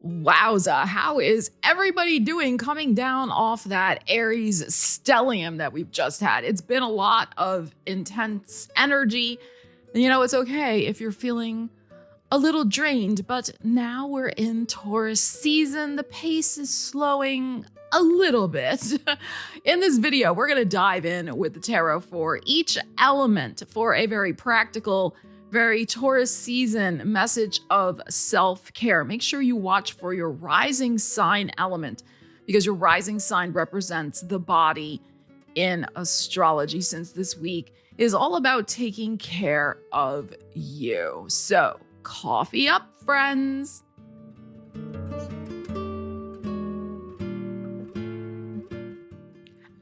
Wowza, how is everybody doing coming down off that Aries stellium that we've just had? It's been a lot of intense energy. You know, it's okay if you're feeling a little drained, but now we're in Taurus season. The pace is slowing a little bit. In this video, we're going to dive in with the tarot for each element for a very practical, very Taurus season message of self-care. Make sure you watch for your rising sign element because your rising sign represents the body in astrology, since this week is all about taking care of you. So, coffee up, friends.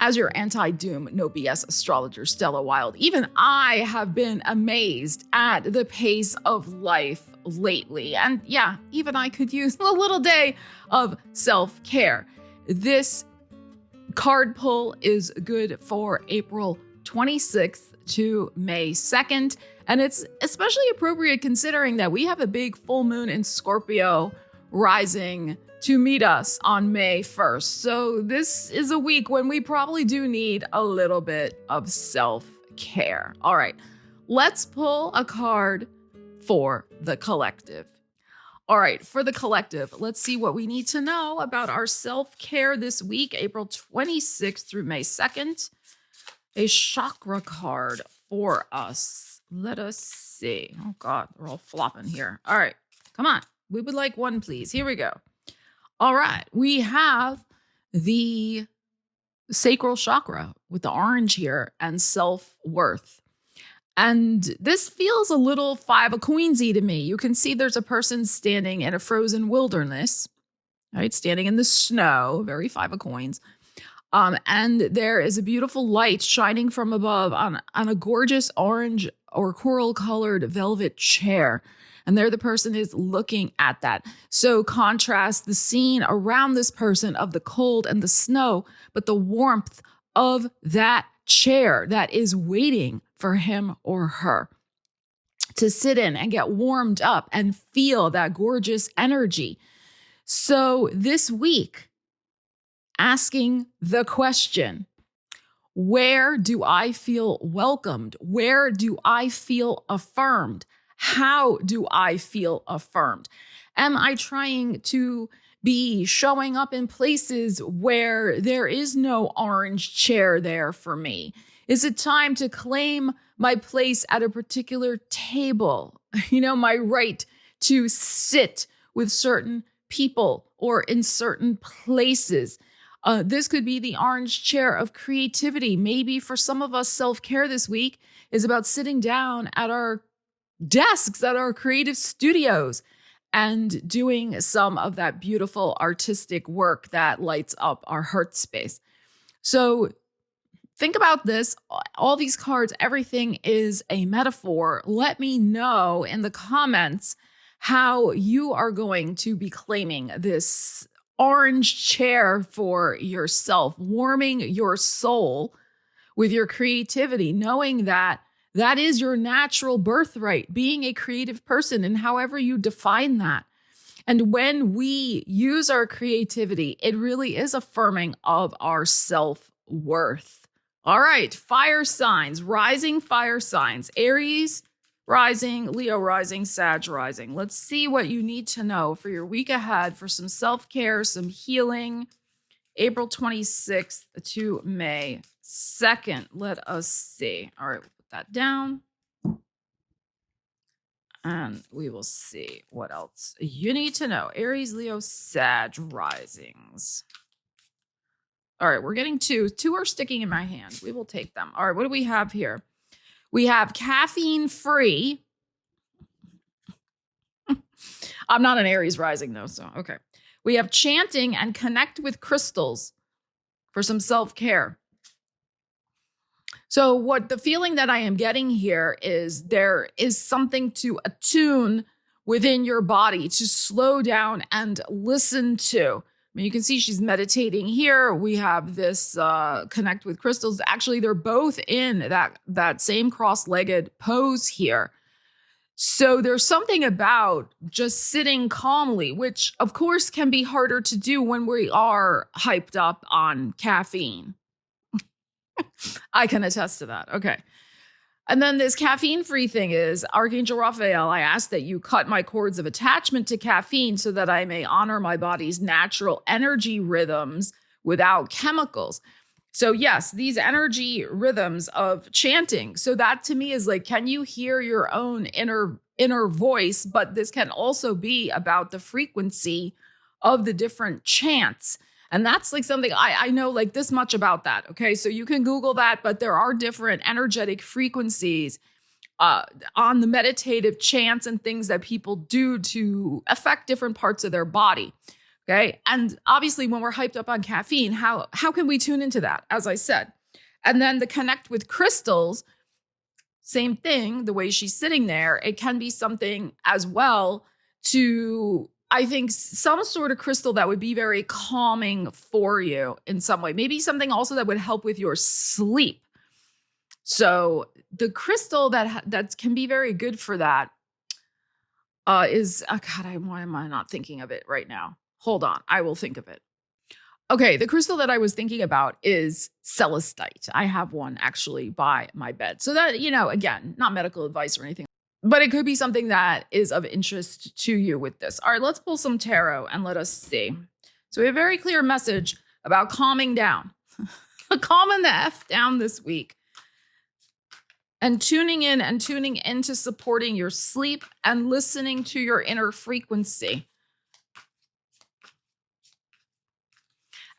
As your anti-doom, no BS astrologer, Stella Wilde, even I have been amazed at the pace of life lately. And yeah, even I could use a little day of self-care. This card pull is good for April 26th to May 2nd. And it's especially appropriate considering that we have a big full moon in Scorpio rising to meet us on May 1st. So this is a week when we probably do need a little bit of self-care. All right, let's pull a card for the collective. All right, for the collective, let's see what we need to know about our self-care this week, April 26th through May 2nd. A chakra card for us. Let us see. Oh God, they're all flopping here. All right, come on. We would like one, please. Here we go. All right, we have the sacral chakra with the orange here and self-worth. And this feels a little Five of Queensy to me. You can see there's a person standing in a frozen wilderness, right? Standing in the snow, very Five of Coins. And there is a beautiful light shining from above on a gorgeous orange or coral-colored velvet chair. And there the person is looking at that. So contrast the scene around this person of the cold and the snow, but the warmth of that chair that is waiting for him or her to sit in and get warmed up and feel that gorgeous energy. So this week, asking the question, where do I feel welcomed? Where do I feel affirmed? How do I feel affirmed? Am I trying to be showing up in places where there is no orange chair there for me? Is it time to claim my place at a particular table? You know, my right to sit with certain people or in certain places. This could be the orange chair of creativity. Maybe for some of us, self-care this week is about sitting down at our desks at our creative studios and doing some of that beautiful artistic work that lights up our heart space. So think about this. All these cards, everything is a metaphor. Let me know in the comments how you are going to be claiming this orange chair for yourself, warming your soul with your creativity, knowing that that is your natural birthright, being a creative person, and however you define that. And when we use our creativity, it really is affirming of our self-worth. All right, fire signs, rising fire signs, Aries rising, Leo rising, Sag rising. Let's see what you need to know for your week ahead for some self-care, some healing. April 26th to May 2nd. Let us see. All right. That down, and we will see what else you need to know. Aries, Leo, Sag risings. All right, we're getting two. Two are sticking in my hand. We will take them. All right, what do we have here? We have caffeine free. I'm not an Aries rising though, so okay. We have chanting and connect with crystals for some self-care. So what the feeling that I am getting here is there is something to attune within your body, to slow down and listen to. I mean, you can see she's meditating here. We have this connect with crystals. Actually, they're both in that same cross-legged pose here. So there's something about just sitting calmly, which of course can be harder to do when we are hyped up on caffeine. I can attest to that. Okay. And then this caffeine-free thing is, Archangel Raphael, I ask that you cut my cords of attachment to caffeine so that I may honor my body's natural energy rhythms without chemicals. So yes, these energy rhythms of chanting. So that to me is like, can you hear your own inner voice? But this can also be about the frequency of the different chants. And that's like something I know like this much about that. Okay. So you can Google that, but there are different energetic frequencies on the meditative chants and things that people do to affect different parts of their body. Okay. And obviously when we're hyped up on caffeine, how can we tune into that? As I said, and then the connect with crystals, same thing, the way she's sitting there, it can be something as well to, I think, some sort of crystal that would be very calming for you in some way. Maybe something also that would help with your sleep. So the crystal that can be very good for that is, oh God, why am I not thinking of it right now? Hold on, I will think of it. Okay, the crystal that I was thinking about is celestite. I have one actually by my bed. So that, again, not medical advice or anything, but it could be something that is of interest to you with this. All right, let's pull some tarot and let us see. So we have a very clear message about calming down. Calming the F down this week. And tuning into supporting your sleep and listening to your inner frequency.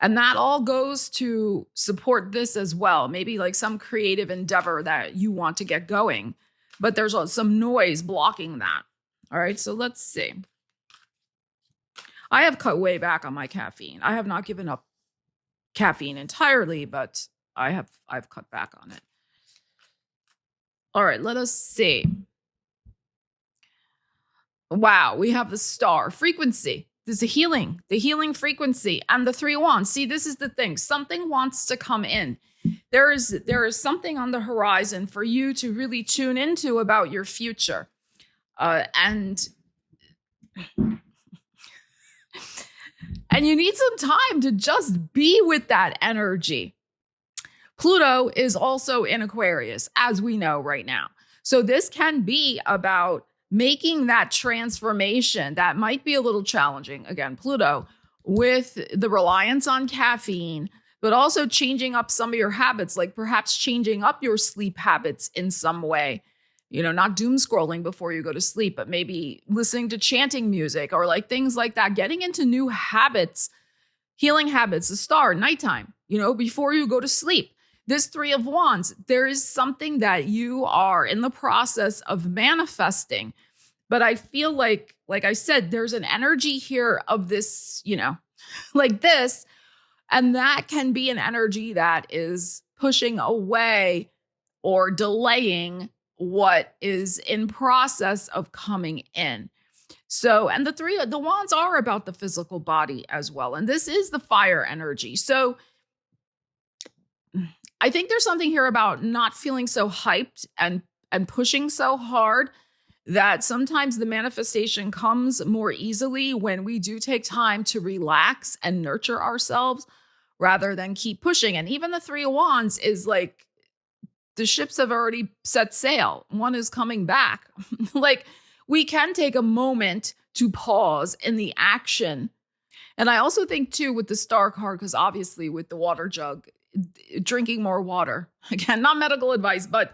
And that all goes to support this as well. Maybe like some creative endeavor that you want to get going, but there's some noise blocking that. All right, so let's see. I have cut way back on my caffeine. I have not given up caffeine entirely, but I've cut back on it. All right, let us see. Wow, we have the star frequency. There's the healing frequency, and the 3 of Wands. See, this is the thing. Something wants to come in. There is something on the horizon for you to really tune into about your future. And you need some time to just be with that energy. Pluto is also in Aquarius, as we know right now. So this can be about making that transformation that might be a little challenging. Again, Pluto, with the reliance on caffeine, but also changing up some of your habits, like perhaps changing up your sleep habits in some way. Not doom scrolling before you go to sleep, but maybe listening to chanting music or like things like that, getting into new habits, healing habits, the star, nighttime, before you go to sleep. This 3 of Wands, there is something that you are in the process of manifesting. But I feel like I said, there's an energy here of this, like this. And that can be an energy that is pushing away or delaying what is in process of coming in. So, and the Wands are about the physical body as well. And this is the fire energy. So I think there's something here about not feeling so hyped and pushing so hard, that sometimes the manifestation comes more easily when we do take time to relax and nurture ourselves rather than keep pushing. And even the 3 of Wands is like, the ships have already set sail. One is coming back. Like, we can take a moment to pause in the action. And I also think too, with the star card, because obviously with the water jug, drinking more water, again, not medical advice, but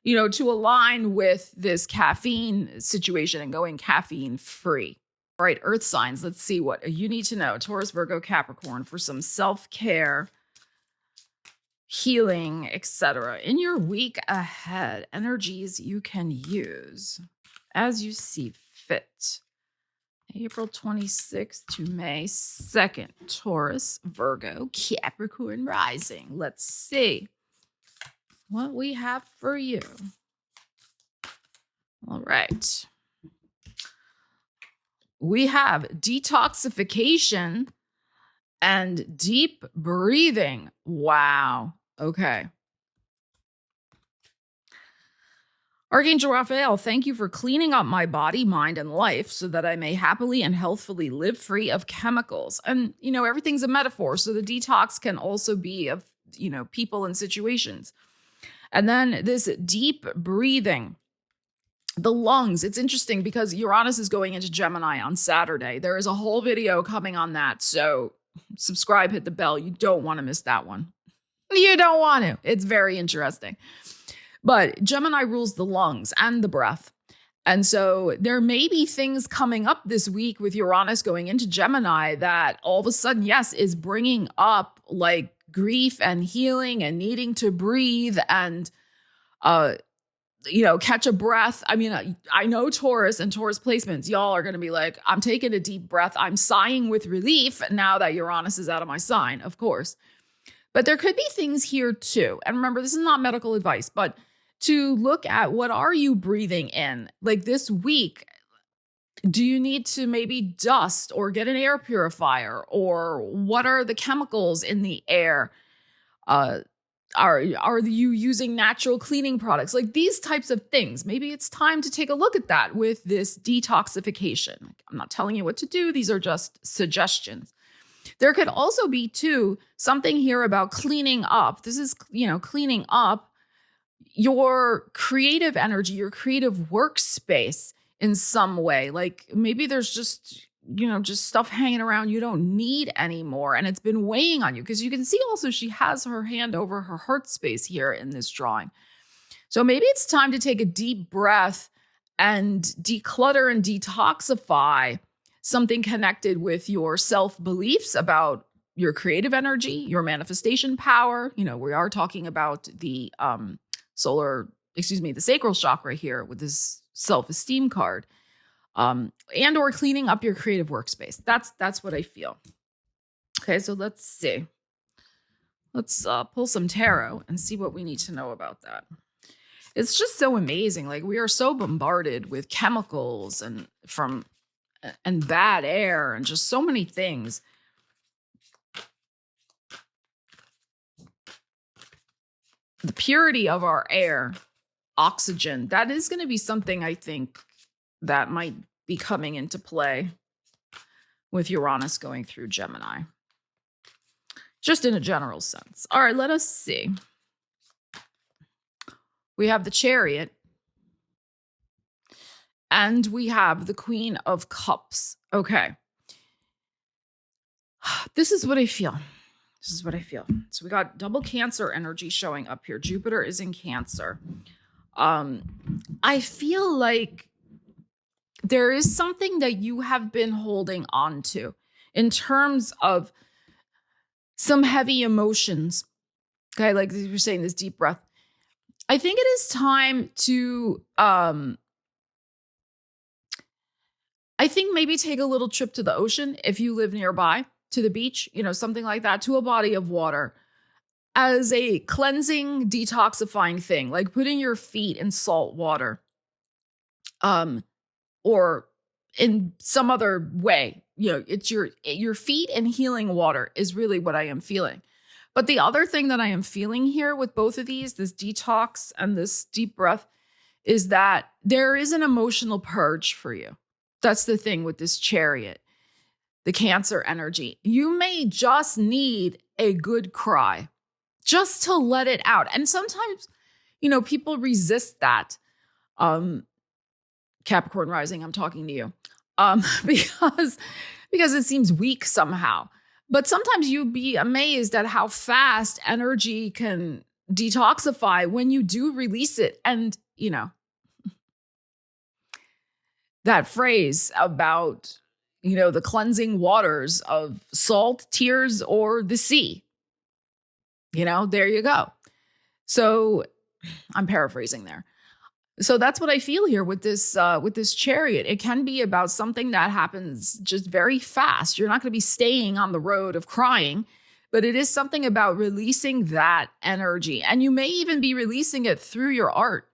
to align with this caffeine situation and going caffeine free. All right, earth signs. Let's see what you need to know. Taurus, Virgo, Capricorn, for some self-care, healing, etc. In your week ahead, energies you can use as you see fit. April 26th to May 2nd, Taurus, Virgo, Capricorn rising. Let's see what we have for you. All right. We have detoxification and deep breathing. Wow. Okay. Archangel Raphael, thank you for cleaning up my body, mind, and life so that I may happily and healthfully live free of chemicals. And, everything's a metaphor. So the detox can also be of, people and situations. And then this deep breathing, the lungs. It's interesting because Uranus is going into Gemini on Saturday. There is a whole video coming on that. So subscribe, hit the bell. You don't want to miss that one. You don't want to. It's very interesting. But Gemini rules the lungs and the breath. And so there may be things coming up this week with Uranus going into Gemini that all of a sudden, yes, is bringing up like grief and healing and needing to breathe and, catch a breath. I mean, I know Taurus and Taurus placements, y'all are going to be like, I'm taking a deep breath. I'm sighing with relief now that Uranus is out of my sign, of course. But there could be things here too. And remember, this is not medical advice, but to look at what are you breathing in? Like this week, do you need to maybe dust or get an air purifier? Or what are the chemicals in the air? Are you using natural cleaning products? Like these types of things. Maybe it's time to take a look at that with this detoxification. I'm not telling you what to do. These are just suggestions. There could also be too something here about cleaning up. This is, cleaning up your creative energy, your creative workspace in some way. Like maybe there's just stuff hanging around you don't need anymore. And it's been weighing on you because you can see also she has her hand over her heart space here in this drawing. So maybe it's time to take a deep breath and declutter and detoxify something connected with your self-beliefs about your creative energy, your manifestation power. We are talking about the the sacral chakra here with this self-esteem card, and or cleaning up your creative workspace. That's what I feel. Okay, so let's see. Let's pull some tarot and see what we need to know about that. It's just so amazing. Like we are so bombarded with chemicals and bad air and just so many things. The purity of our air, oxygen, that is going to be something I think that might be coming into play with Uranus going through Gemini. Just in a general sense. All right, let us see. We have the Chariot. And we have the Queen of Cups. Okay. This is what I feel. So we got double Cancer energy showing up here. Jupiter is in Cancer. I feel like there is something that you have been holding on to in terms of some heavy emotions. Okay, like you're saying, this deep breath. I think it is time to, I think maybe take a little trip to the ocean if you live nearby, to the beach, something like that, to a body of water as a cleansing, detoxifying thing, like putting your feet in salt water, or in some other way. It's your feet in healing water is really what I am feeling. But the other thing that I am feeling here with both of these, this detox and this deep breath, is that there is an emotional purge for you. That's the thing with this Chariot, the Cancer energy. You may just need a good cry just to let it out. And sometimes, people resist that. Capricorn rising, I'm talking to you. Because it seems weak somehow. But sometimes you'd be amazed at how fast energy can detoxify when you do release it. And, that phrase about, the cleansing waters of salt, tears, or the sea. There you go. So I'm paraphrasing there. So that's what I feel here with this Chariot. It can be about something that happens just very fast. You're not going to be staying on the road of crying, but it is something about releasing that energy. And you may even be releasing it through your art.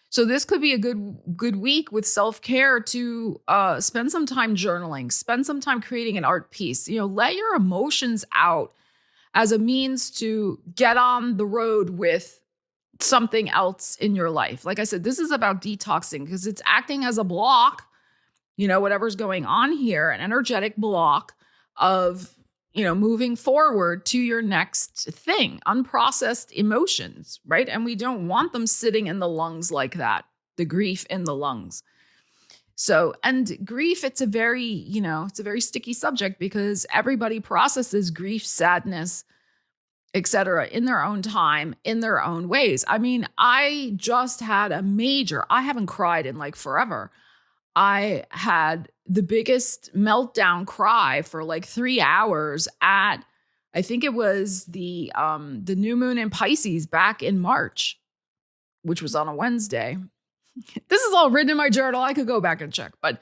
So this could be a good week with self-care to spend some time journaling, spend some time creating an art piece. Let your emotions out as a means to get on the road with something else in your life. Like I said, this is about detoxing because it's acting as a block, whatever's going on here, an energetic block of, moving forward to your next thing, unprocessed emotions, right? And we don't want them sitting in the lungs like that, the grief in the lungs. So, and grief, it's a very sticky subject because everybody processes grief, sadness, etc. in their own time, in their own ways. I mean, I just had I haven't cried in like forever. I had the biggest meltdown cry for like 3 hours at, I think it was the new moon in Pisces back in March, which was on a Wednesday. This is all written in my journal. I could go back and check, but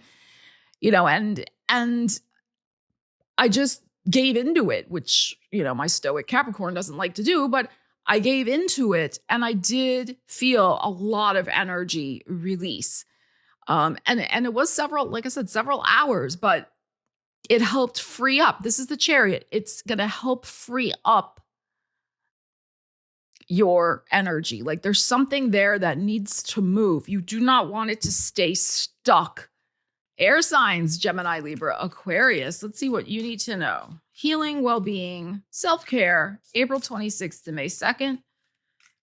and I just gave into it, which, my stoic Capricorn doesn't like to do, but I gave into it and I did feel a lot of energy release. And it was several hours, but it helped free up. This is the Chariot. It's going to help free up your energy. Like there's something there that needs to move. You do not want it to stay stuck. Air signs, Gemini, Libra, Aquarius. Let's see what you need to know. Healing, well-being, self-care, April 26th to May 2nd.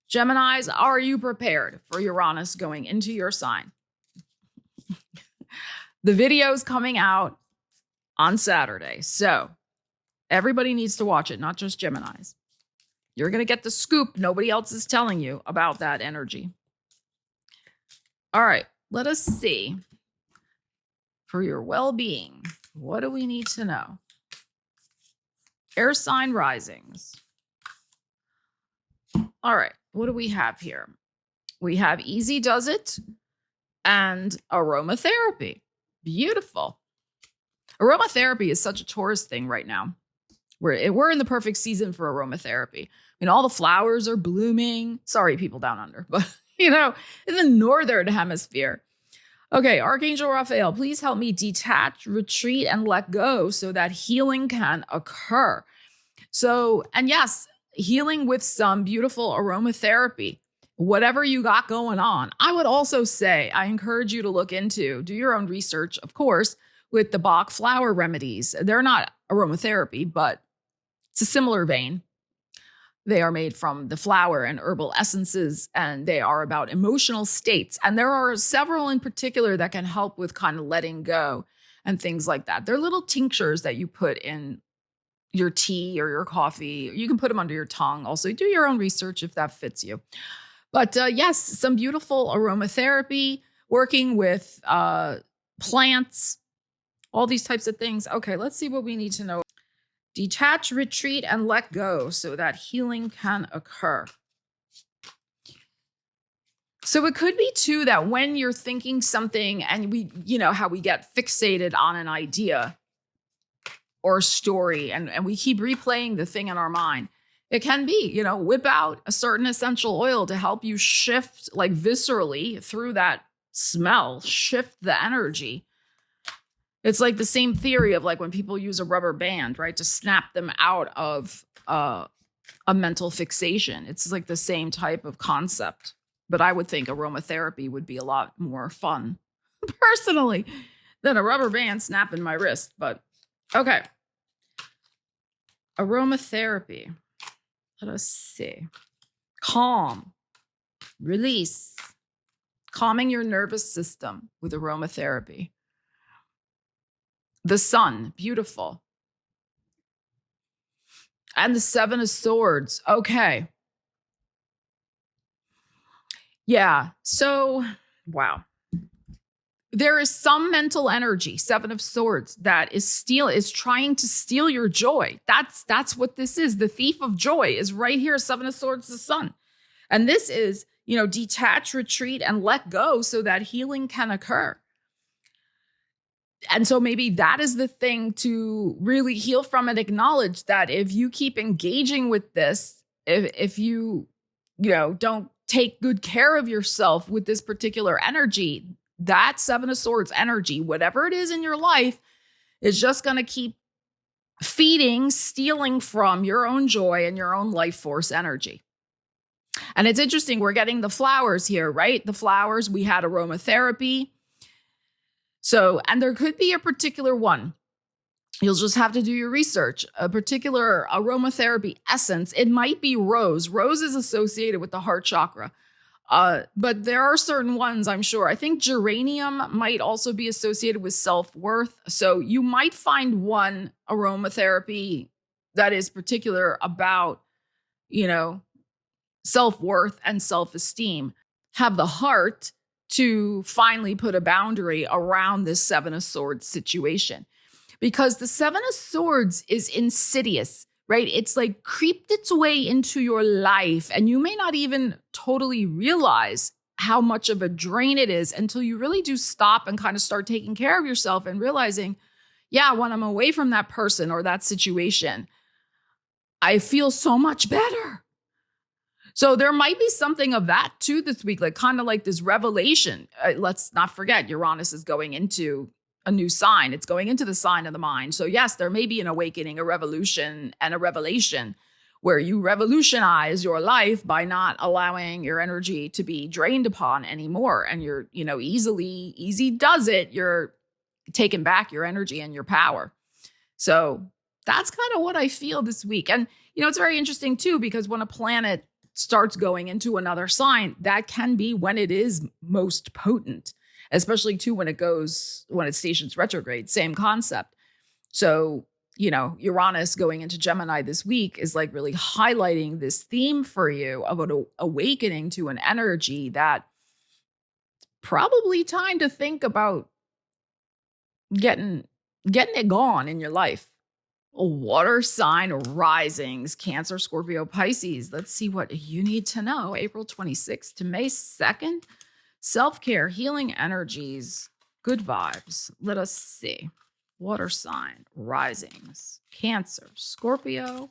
Geminis, are you prepared for Uranus going into your sign? The video's coming out on Saturday, so everybody needs to watch it, not just Geminis. You're going to get the scoop. Nobody else is telling you about that energy. All right, let us see. For your well-being, what do we need to know? Air sign risings. All right, what do we have here? We have Easy Does It and aromatherapy. Beautiful. Aromatherapy is such a Taurus thing right now. We're in the perfect season for aromatherapy. I mean, all the flowers are blooming. Sorry, people down under, but in the northern hemisphere. Okay, Archangel Raphael, please help me detach, retreat, and let go so that healing can occur. So, and yes, healing with some beautiful aromatherapy, whatever you got going on. I would also say, I encourage you to do your own research, of course, with the Bach flower remedies. They're not aromatherapy, but it's a similar vein. They are made from the flower and herbal essences, and they are about emotional states. And there are several in particular that can help with kind of letting go and things like that. They're little tinctures that you put in your tea or your coffee. You can put them under your tongue. Also, do your own research if that fits you. But yes, some beautiful aromatherapy, working with plants, all these types of things. Okay, let's see what we need to know. Detach, retreat, and let go so that healing can occur. So it could be too that when you're thinking something and how we get fixated on an idea or a story and we keep replaying the thing in our mind. It can be, whip out a certain essential oil to help you shift like viscerally through that smell, shift the energy. It's like the same theory of like when people use a rubber band, right, to snap them out of a mental fixation. It's like the same type of concept. But I would think aromatherapy would be a lot more fun, personally, than a rubber band snapping my wrist. But okay. Aromatherapy. Let us see. Calm. Release. Calming your nervous system with aromatherapy. The sun, beautiful. And the Seven of Swords. Okay. Yeah. So, wow. There is some mental energy, Seven of Swords, that is trying to steal your joy. That's what this is. The thief of joy is right here, Seven of Swords, the sun. And this is, detach, retreat, and let go so that healing can occur. And so maybe that is the thing to really heal from and acknowledge that if you keep engaging with this, if you don't take good care of yourself with this particular energy, that Seven of Swords energy, whatever it is in your life, is just going to keep stealing from your own joy and your own life force energy. And it's interesting, we're getting the flowers here, right? The flowers, we had aromatherapy. So, and there could be a particular one. You'll just have to do your research. A particular aromatherapy essence. It might be rose. Rose is associated with the heart chakra. But there are certain ones, I'm sure. I think geranium might also be associated with self-worth. So you might find one aromatherapy that is particular about, self-worth and self-esteem. Have the heart to finally put a boundary around this Seven of Swords situation. Because the Seven of Swords is insidious, right? It's like creeped its way into your life, and you may not even totally realize how much of a drain it is until you really do stop and kind of start taking care of yourself and realizing, yeah, when I'm away from that person or that situation, I feel so much better. So there might be something of that too this week, like kind of like this revelation. Let's not forget, Uranus is going into a new sign. It's going into the sign of the mind. So yes, there may be an awakening, a revolution, and a revelation where you revolutionize your life by not allowing your energy to be drained upon anymore. And you're, easy does it. You're taking back your energy and your power. So that's kind of what I feel this week. And, it's very interesting too, because when a planet starts going into another sign, that can be when it is most potent. Especially too when it stations retrograde, same concept. So, Uranus going into Gemini this week is like really highlighting this theme for you of an awakening to an energy that probably time to think about getting it gone in your life. A water sign risings, Cancer, Scorpio, Pisces. Let's see what you need to know. April 26th to May 2nd. Self-care, healing energies, good vibes. Let us see. Water sign, risings, Cancer, Scorpio,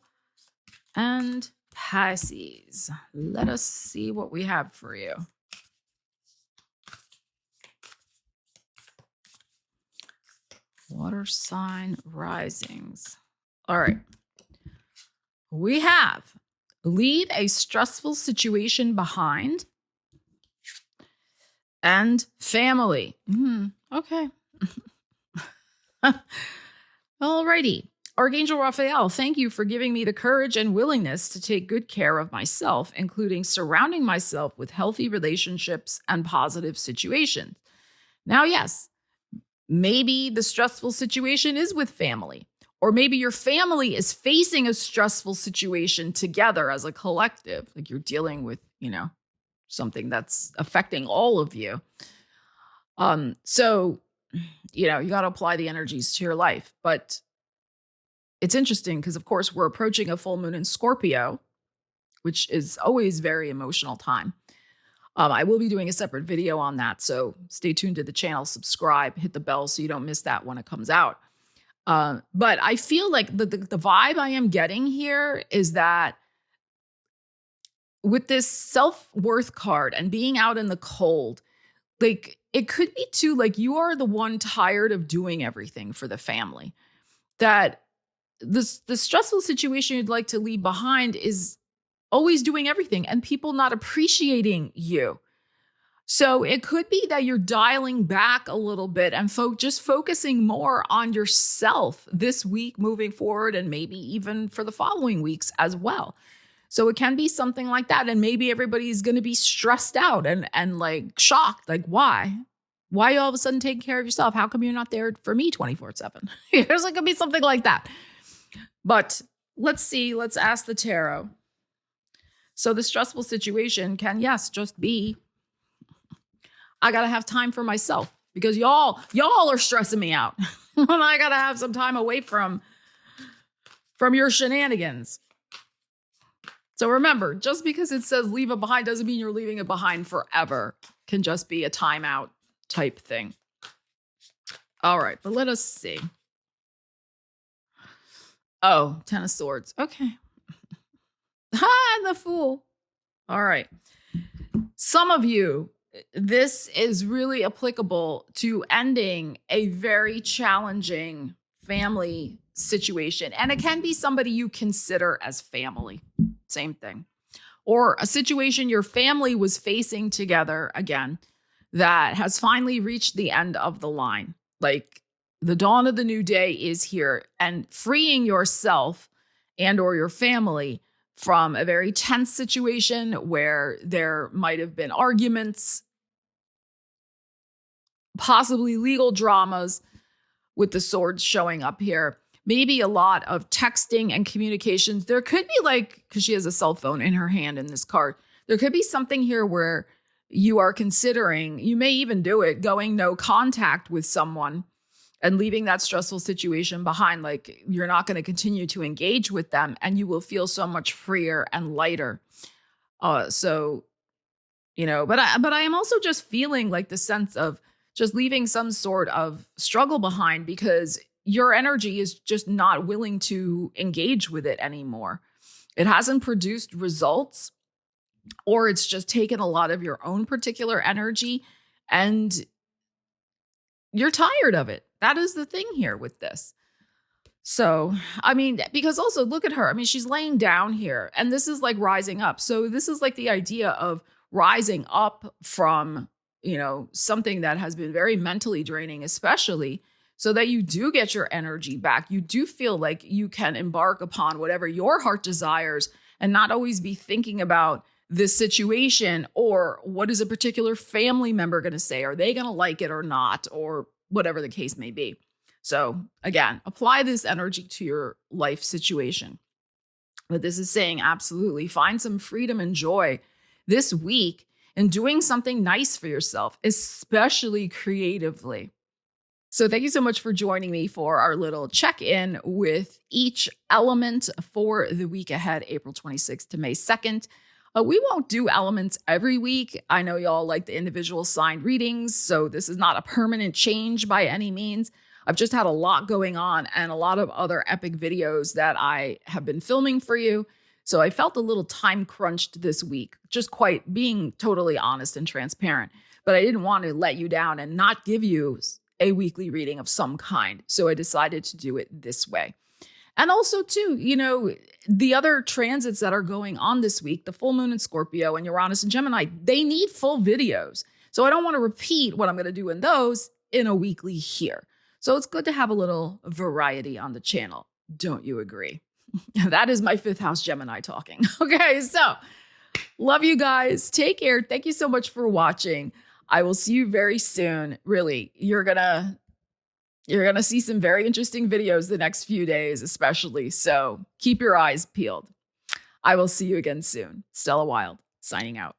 and Pisces. Let us see what we have for you. Water sign, risings. All right. We have leave a stressful situation behind. And family. Okay. Alrighty. Archangel Raphael, thank you for giving me the courage and willingness to take good care of myself, including surrounding myself with healthy relationships and positive situations. Now, yes, maybe the stressful situation is with family, or maybe your family is facing a stressful situation together as a collective, like you're dealing with, something that's affecting all of you. So, you got to apply the energies to your life. But it's interesting because, of course, we're approaching a full moon in Scorpio, which is always very emotional time. I will be doing a separate video on that. So stay tuned to the channel, subscribe, hit the bell so you don't miss that when it comes out. But I feel like the vibe I am getting here is that with this self-worth card and being out in the cold, like it could be too, like you are the one tired of doing everything for the family. That the stressful situation you'd like to leave behind is always doing everything and people not appreciating you. So it could be that you're dialing back a little bit and just focusing more on yourself this week moving forward, and maybe even for the following weeks as well. So it can be something like that. And maybe everybody's going to be stressed out and like shocked. Like, why? Why are you all of a sudden taking care of yourself? How come you're not there for me 24/7? There's like going to be something like that. But let's see. Let's ask the tarot. So the stressful situation can, yes, just be, I got to have time for myself because y'all are stressing me out. And I got to have some time away from your shenanigans. So remember, just because it says leave it behind doesn't mean you're leaving it behind forever. It can just be a timeout type thing. All right, but let us see. Oh, Ten of Swords. Okay. The Fool. All right. Some of you, this is really applicable to ending a very challenging family situation. And it can be somebody you consider as family. Same thing. or a situation your family was facing together again that has finally reached the end of the line. Like the dawn of the new day is here, and freeing yourself and or your family from a very tense situation where there might have been arguments, possibly legal dramas, with the swords showing up here. Maybe a lot of texting and communications. There could be like, because she has a cell phone in her hand in this card, there could be something here where you are considering, you may even do it, going no contact with someone and leaving that stressful situation behind. Like you're not going to continue to engage with them, and you will feel so much freer and lighter. So, you know, but I am also just feeling like the sense of just leaving some sort of struggle behind, because your energy is just not willing to engage with it anymore. It hasn't produced results, or it's just taken a lot of your own particular energy and you're tired of it. That is the thing here with this. So, I mean, because also look at her. I mean, she's laying down here, and this is like rising up. So this is like the idea of rising up from, you know, something that has been very mentally draining, especially, so that you do get your energy back. You do feel like you can embark upon whatever your heart desires and not always be thinking about this situation or what is a particular family member going to say? Are they going to like it or not? Or whatever the case may be. So again, apply this energy to your life situation. But this is saying absolutely find some freedom and joy this week in doing something nice for yourself, especially creatively. So thank you so much for joining me for our little check-in with each element for the week ahead, April 26th to May 2nd. We won't do elements every week. I know y'all like the individual sign readings, so this is not a permanent change by any means. I've just had a lot going on and a lot of other epic videos that I have been filming for you. So I felt a little time crunched this week, just quite being totally honest and transparent. But I didn't want to let you down and not give you a weekly reading of some kind. So I decided to do it this way. And also, too, you know, the other transits that are going on this week, the full moon in Scorpio and Uranus and Gemini, they need full videos. So I don't want to repeat what I'm going to do in those in a weekly here. So it's good to have a little variety on the channel. Don't you agree? That is my fifth house Gemini talking. Okay, so love you guys. Take care. Thank you so much for watching. I will see you very soon. Really, you're gonna see some very interesting videos the next few days, especially. So keep your eyes peeled. I will see you again soon. Stella Wilde, signing out.